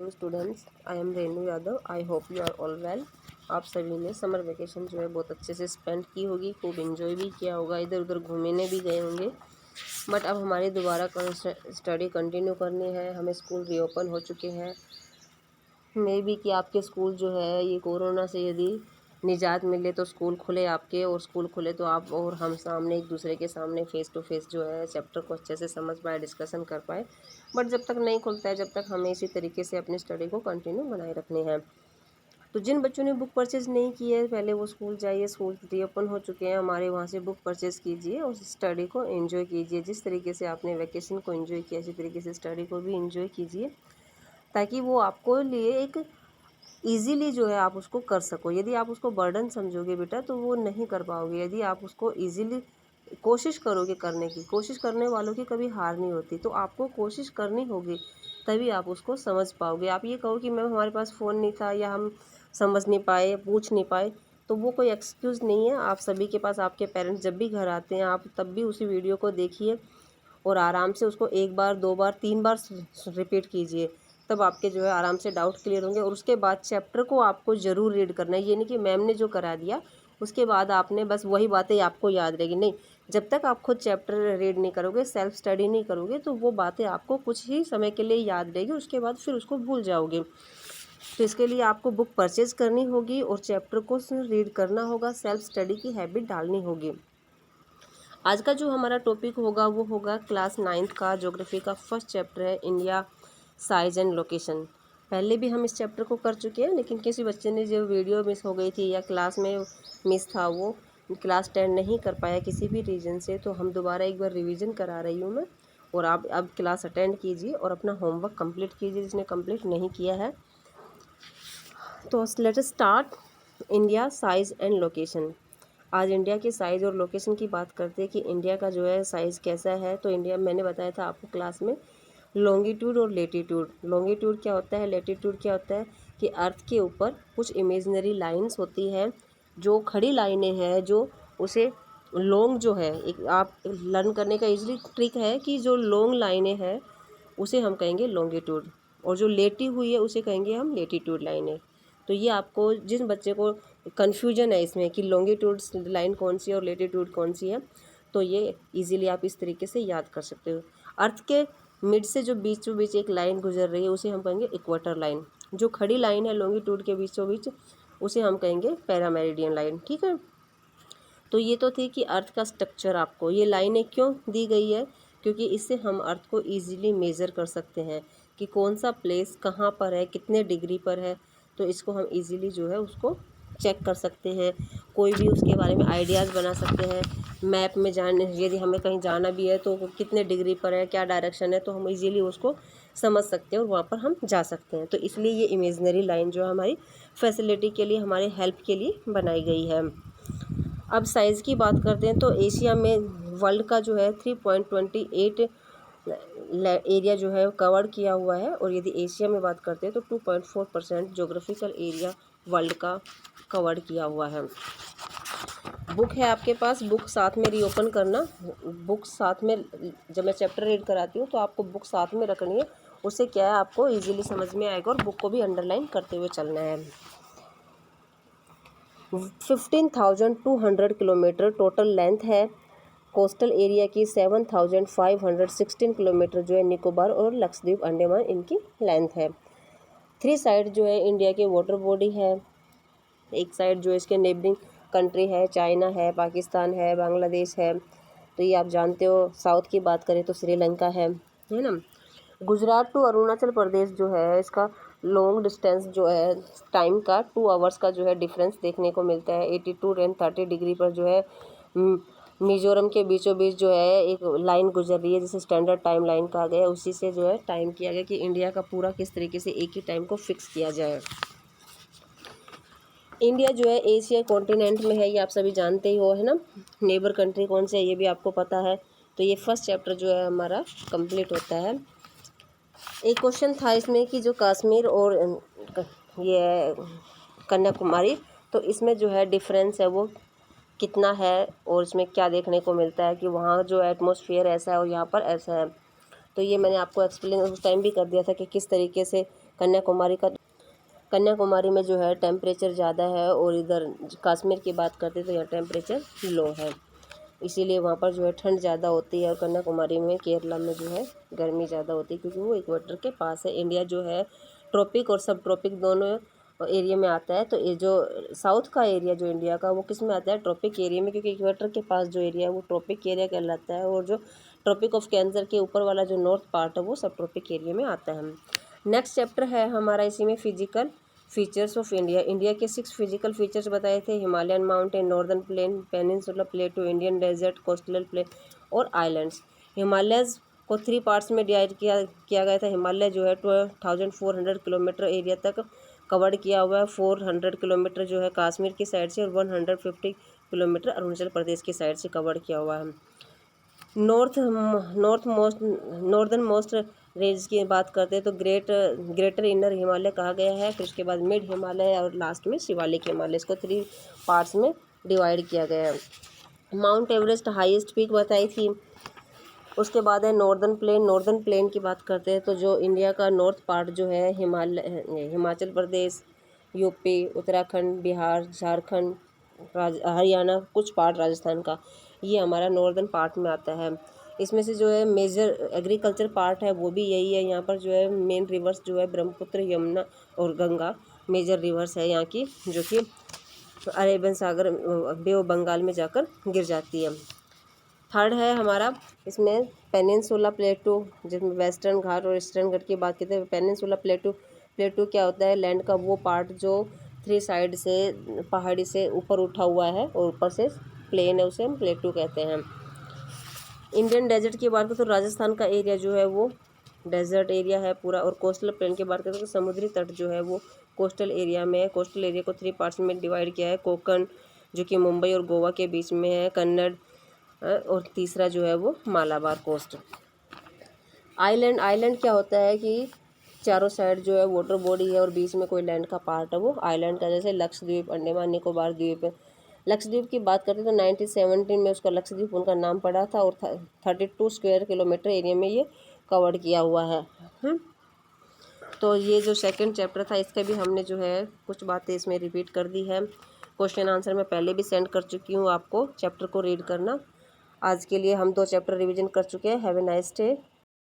Students, I am Renu Yadav. I hope you are all well. आप सभी ने समर वेकेशन जो है बहुत अच्छे से स्पेंड की होगी, खूब एंजॉय भी किया होगा, इधर उधर घूमने भी गए होंगे। बट अब हमारी दोबारा स्टडी कंटिन्यू करनी है। हमें स्कूल रीओपन हो चुके हैं। मे बी कि आपके स्कूल जो है ये कोरोना से यदि निजात मिले तो स्कूल खुले आपके, और स्कूल खुले तो आप और हम सामने एक दूसरे के सामने फ़ेस टू फेस जो है चैप्टर को अच्छे से समझ पाए, डिस्कशन कर पाए। बट जब तक नहीं खुलता है, जब तक हमें इसी तरीके से अपनी स्टडी को कंटिन्यू बनाए रखनी है। तो जिन बच्चों ने बुक परचेज़ नहीं की है, पहले वो स्कूल जाइए। स्कूल रीओपन हो चुके हैं हमारे, वहाँ से बुक परचेज़ कीजिए और स्टडी को एंजॉय कीजिए। जिस तरीके से आपने वैकेशन को एंजॉय किया, इसी तरीके से स्टडी को भी एंजॉय कीजिए, ताकि वो आपको लिए एक ईज़िली जो है आप उसको कर सको। यदि आप उसको बर्डन समझोगे बेटा तो वो नहीं कर पाओगे। यदि आप उसको ईज़िली कोशिश करोगे करने की, कोशिश करने वालों की कभी हार नहीं होती। तो आपको कोशिश करनी होगी, तभी आप उसको समझ पाओगे। आप ये कहो कि मैम हमारे पास फ़ोन नहीं था, या हम समझ नहीं पाए, पूछ नहीं पाए, तो वो कोई एक्सक्यूज़ नहीं है। आप सभी के पास आपके पेरेंट्स जब भी घर आते हैं, आप तब भी उसी वीडियो को देखिए और आराम से उसको 1 बार, 2 बार, 3 बार रिपीट कीजिए। तब आपके जो है आराम से डाउट क्लियर होंगे। और उसके बाद चैप्टर को आपको ज़रूर रीड करना है। ये नहीं कि मैम ने जो करा दिया उसके बाद आपने बस वही बातें आपको याद रहेगी, नहीं। जब तक आप खुद चैप्टर रीड नहीं करोगे, सेल्फ स्टडी नहीं करोगे, तो वो बातें आपको कुछ ही समय के लिए याद रहेगी, उसके बाद फिर उसको भूल जाओगे। तो इसके लिए आपको बुक परचेज़ करनी होगी और चैप्टर को रीड करना होगा, सेल्फ स्टडी की हैबिट डालनी होगी। आज का जो हमारा टॉपिक होगा वो होगा क्लास 9th का ज्योग्राफी का फर्स्ट चैप्टर है, इंडिया साइज एंड लोकेशन। पहले भी हम इस चैप्टर को कर चुके हैं, लेकिन किसी बच्चे ने जो वीडियो मिस हो गई थी या क्लास में मिस था, वो क्लास 10 नहीं कर पाया किसी भी रीज़न से, तो हम दोबारा एक बार रिवीजन करा रही हूँ मैं। और आप अब क्लास अटेंड कीजिए और अपना होमवर्क कंप्लीट कीजिए जिसने कंप्लीट नहीं किया है। तो let us start. India size and location. आज इंडिया के साइज़ और लोकेशन की बात करते हैं कि इंडिया का जो है साइज़ कैसा है। तो इंडिया, मैंने बताया था आपको क्लास में, लॉन्गिट्यूड और लेटीट्यूड। लॉन्गिट्यूड क्या होता है, लेटीट्यूड क्या होता है, कि अर्थ के ऊपर कुछ इमेजिनरी लाइंस होती हैं, जो खड़ी लाइनें हैं, जो उसे लॉन्ग जो है, एक आप लर्न करने का इजली ट्रिक है कि जो लॉन्ग लाइनें हैं उसे हम कहेंगे लॉन्गिट्यूड, और जो लेटी हुई है उसे कहेंगे हम लेटीट्यूड लाइनें। तो ये आपको, जिन बच्चे को कन्फ्यूजन है इसमें कि लॉन्गिट्यूड लाइन कौन सी है और लेटीट्यूड कौन सी है, तो ये इजीली आप इस तरीके से याद कर सकते हो। अर्थ के मिड से जो बीचों बीच एक लाइन गुजर रही है उसे हम कहेंगे इक्वेटर लाइन। जो खड़ी लाइन है लॉन्गिट्यूड के बीचों बीच, उसे हम कहेंगे पैरामेरिडियन लाइन। ठीक है। तो ये तो थी कि अर्थ का स्ट्रक्चर। आपको ये लाइनें क्यों दी गई है, क्योंकि इससे हम अर्थ को ईजिली मेज़र कर सकते हैं कि कौन सा प्लेस कहाँ पर है, कितने डिग्री पर है। तो इसको हम इजीली जो है उसको चेक कर सकते हैं, कोई भी उसके बारे में आइडियाज़ बना सकते हैं। मैप में जाने, यदि हमें कहीं जाना भी है तो कितने डिग्री पर है, क्या डायरेक्शन है, तो हम इजीली उसको समझ सकते हैं और वहाँ पर हम जा सकते हैं। तो इसलिए ये इमेजनरी लाइन जो है हमारी फैसिलिटी के लिए, हमारे हेल्प के लिए बनाई गई है। अब साइज़ की बात करते हैं तो एशिया में वर्ल्ड का जो है 3.28 एरिया जो है कवर किया हुआ है, और यदि एशिया में बात करते हैं तो 2.4% जोग्राफिकल एरिया वर्ल्ड का कवर किया हुआ है। बुक है आपके पास, बुक साथ में रीओपन करना। बुक साथ में, जब मैं चैप्टर रीड कराती हूँ तो आपको बुक साथ में रखनी है। उससे क्या है, आपको इजीली समझ में आएगा, और बुक को भी अंडरलाइन करते हुए चलना है। 15,200 किलोमीटर टोटल लेंथ है। कोस्टल एरिया की 7,516 किलोमीटर जो है निकोबार और लक्षद्वीप अंडमान इनकी लेंथ है। 3 साइड जो है इंडिया के वाटर बॉडी है। एक साइड जो इसके नेबरिंग कंट्री है, चाइना है, पाकिस्तान है, बांग्लादेश है। तो ये आप जानते हो। साउथ की बात करें तो श्रीलंका है ना। गुजरात टू अरुणाचल प्रदेश जो है, इसका लॉन्ग डिस्टेंस जो है टाइम का 2 आवर्स का जो है डिफरेंस देखने को मिलता है। 82 एंड 30 डिग्री पर जो है मिजोरम के बीचों बीच जो है एक लाइन गुजर रही है, जिसे स्टैंडर्ड टाइम लाइन कहा गया है। उसी से जो है टाइम किया गया कि इंडिया का पूरा किस तरीके से एक ही टाइम को फिक्स किया जाए। इंडिया जो है एशिया कॉन्टिनेंट में है, ये आप सभी जानते ही हो, है ना। नेबर कंट्री कौन से है ये भी आपको पता है। तो ये फर्स्ट चैप्टर जो है हमारा कंप्लीट होता है। एक क्वेश्चन था इसमें कि जो कश्मीर और ये कन्याकुमारी, तो इसमें जो है डिफरेंस है वो कितना है, और इसमें क्या देखने को मिलता है कि वहाँ जो एटमॉस्फेयर ऐसा है और यहाँ पर ऐसा है। तो ये मैंने आपको एक्सप्लेन उस टाइम भी कर दिया था कि किस तरीके से कन्याकुमारी में जो है टेम्परेचर ज़्यादा है, और इधर कश्मीर की बात करते हैं तो यहाँ टेम्परेचर लो है, इसीलिए वहाँ पर जो है ठंड ज़्यादा होती है। और कन्याकुमारी में, केरला में जो है गर्मी ज़्यादा होती है, क्योंकि वो इक्वेटर के पास है। इंडिया जो है ट्रॉपिक और सब ट्रॉपिक दोनों एरिया में आता है। तो ये जो साउथ का एरिया जो इंडिया का, वो किस में आता है? ट्रॉपिक एरिया में, क्योंकि इक्वेटर के पास जो एरिया है वो ट्रॉपिक एरिया कहलाता है, और जो ट्रॉपिक ऑफ कैंसर के ऊपर वाला जो नॉर्थ पार्ट है वो सब ट्रॉपिक एरिया में आता है। नेक्स्ट चैप्टर है हमारा इसी में physical features of India. India के 6 फिजिकल फीचर्स बताए थे: Himalayan mountain, northern plain, peninsula plateau, Indian desert, coastal plain और आइलैंड्स। हिमालयस को 3 पार्ट्स में डिवाइड किया गया था। हिमालय जो है 12,400 किलोमीटर एरिया तक कवर्ड किया हुआ है। 400 किलोमीटर जो है कश्मीर की साइड से, और 150 किलोमीटर अरुणाचल प्रदेश की साइड से कवर्ड किया हुआ है। नॉर्दर्न मोस्ट रेंज की बात करते हैं तो ग्रेटर इनर हिमालय कहा गया है, फिर उसके बाद मिड हिमालय, और लास्ट में शिवालिक हिमालय। इसको 3 पार्ट्स में डिवाइड किया गया है। माउंट एवरेस्ट हाईएस्ट पीक बताई थी। उसके बाद है नॉर्दर्न प्लेन की बात करते हैं तो जो इंडिया का नॉर्थ पार्ट जो है हिमाचल प्रदेश, यूपी, उत्तराखंड, बिहार, झारखंड, हरियाणा, कुछ पार्ट राजस्थान का, ये हमारा नॉर्दर्न पार्ट में आता है। इसमें से जो है मेजर एग्रीकल्चर पार्ट है वो भी यही है। यहाँ पर जो है मेन रिवर्स जो है ब्रह्मपुत्र, यमुना और गंगा मेजर रिवर्स है यहाँ की, जो कि अरेबियन सागर, बे ऑफ बंगाल में जाकर गिर जाती है। थर्ड है हमारा इसमें पेनिनसुला प्लेटू, जिसमें वेस्टर्न घाट और ईस्टर्न घाट की बात करते हैं। पेनिनसुला प्लेटू क्या होता है? लैंड का वो पार्ट जो 3 साइड से पहाड़ी से ऊपर उठा हुआ है और ऊपर से प्लेन है, उसे हम प्लेटू कहते हैं। इंडियन डेजर्ट की बात करें तो राजस्थान का एरिया जो है वो डेजर्ट एरिया है पूरा। और कोस्टल प्लेन की बात करें तो समुद्री तट जो है वो कोस्टल एरिया में है। कोस्टल एरिया को 3 पार्ट्स में डिवाइड किया है: कोंकण जो कि मुंबई और गोवा के बीच में है, कन्नड़, और तीसरा जो है वो मालाबार कोस्ट। आइलैंड क्या होता है कि चारों साइड जो है वाटर बॉडी है और बीच में कोई लैंड का पार्ट है, वो आइलैंड का। जैसे लक्षद्वीप, अंडमान निकोबार द्वीप। लक्षद्वीप की बात करते तो 1917 में उसका लक्षद्वीप उनका नाम पड़ा था, और 32 स्क्वायर किलोमीटर एरिया में ये कवर्ड किया हुआ है। तो ये जो सेकंड चैप्टर था इसका भी हमने जो है कुछ बातें इसमें रिपीट कर दी है। क्वेश्चन आंसर मैं पहले भी सेंड कर चुकी हूँ आपको, चैप्टर को रीड करना। आज के लिए हम 2 चैप्टर रिवीजन कर चुके हैं। Have a nice day.